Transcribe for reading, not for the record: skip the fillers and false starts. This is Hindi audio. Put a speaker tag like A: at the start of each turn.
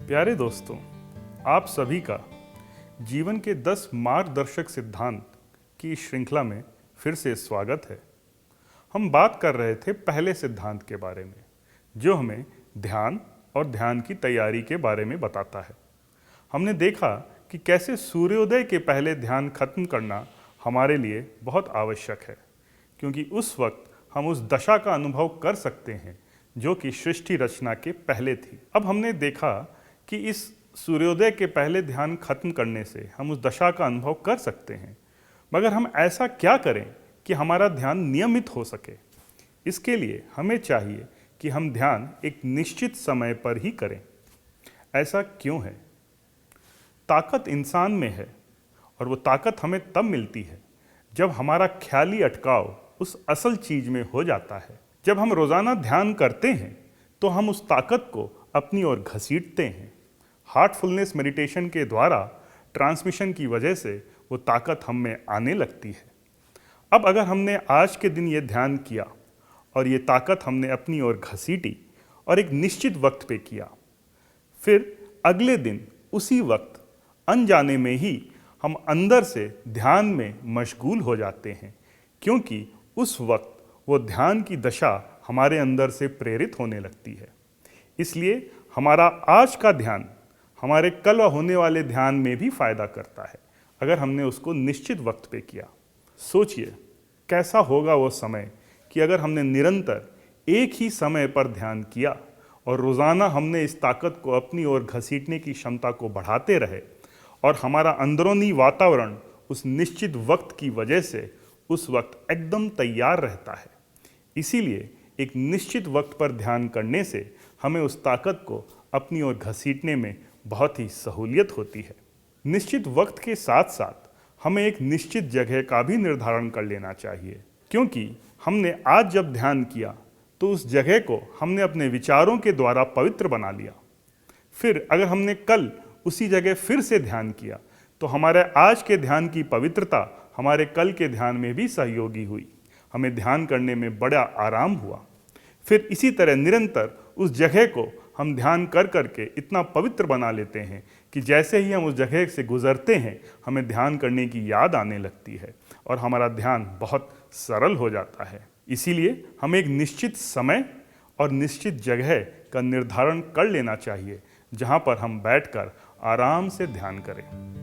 A: प्यारे दोस्तों, आप सभी का जीवन के 10 मार्गदर्शक सिद्धांत की इस श्रृंखला में फिर से स्वागत है। हम बात कर रहे थे पहले सिद्धांत के बारे में, जो हमें ध्यान और ध्यान की तैयारी के बारे में बताता है। हमने देखा कि कैसे सूर्योदय के पहले ध्यान खत्म करना हमारे लिए बहुत आवश्यक है, क्योंकि उस वक्त हम उस दशा का अनुभव कर सकते हैं जो कि सृष्टि रचना के पहले थी। अब हमने देखा कि इस सूर्योदय के पहले ध्यान खत्म करने से हम उस दशा का अनुभव कर सकते हैं, मगर हम ऐसा क्या करें कि हमारा ध्यान नियमित हो सके। इसके लिए हमें चाहिए कि हम ध्यान एक निश्चित समय पर ही करें। ऐसा क्यों है? ताकत इंसान में है, और वो ताकत हमें तब मिलती है जब हमारा ख्याली अटकाव उस असल चीज में हो जाता है। जब हम रोजाना ध्यान करते हैं तो हम उस ताकत को अपनी ओर घसीटते हैं। हार्टफुलनेस मेडिटेशन के द्वारा ट्रांसमिशन की वजह से वो ताकत हम में आने लगती है। अब अगर हमने आज के दिन ये ध्यान किया और ये ताकत हमने अपनी ओर घसीटी और एक निश्चित वक्त पे किया, फिर अगले दिन उसी वक्त अनजाने में ही हम अंदर से ध्यान में मशगूल हो जाते हैं, क्योंकि उस वक्त वो ध्यान की दशा हमारे अंदर से प्रेरित होने लगती है। इसलिए हमारा आज का ध्यान हमारे कल होने वाले ध्यान में भी फायदा करता है, अगर हमने उसको निश्चित वक्त पे किया। सोचिए कैसा होगा वो समय कि अगर हमने निरंतर एक ही समय पर ध्यान किया और रोज़ाना हमने इस ताकत को अपनी ओर घसीटने की क्षमता को बढ़ाते रहे, और हमारा अंदरूनी वातावरण उस निश्चित वक्त की वजह से उस वक्त एकदम तैयार रहता है। इसीलिए एक निश्चित वक्त पर ध्यान करने से हमें उस ताकत को अपनी ओर घसीटने में बहुत ही सहूलियत होती है। निश्चित वक्त के साथ साथ हमें एक निश्चित जगह का भी निर्धारण कर लेना चाहिए, क्योंकि हमने आज जब ध्यान किया तो उस जगह को हमने अपने विचारों के द्वारा पवित्र बना लिया। फिर अगर हमने कल उसी जगह फिर से ध्यान किया तो हमारे आज के ध्यान की पवित्रता हमारे कल के ध्यान में भी सहयोगी हुई। हमें ध्यान करने में बड़ा आराम हुआ। फिर इसी तरह निरंतर उस जगह को हम ध्यान कर करके इतना पवित्र बना लेते हैं कि जैसे ही हम उस जगह से गुजरते हैं हमें ध्यान करने की याद आने लगती है और हमारा ध्यान बहुत सरल हो जाता है। इसीलिए हमें एक निश्चित समय और निश्चित जगह का निर्धारण कर लेना चाहिए जहाँ पर हम बैठकर आराम से ध्यान करें।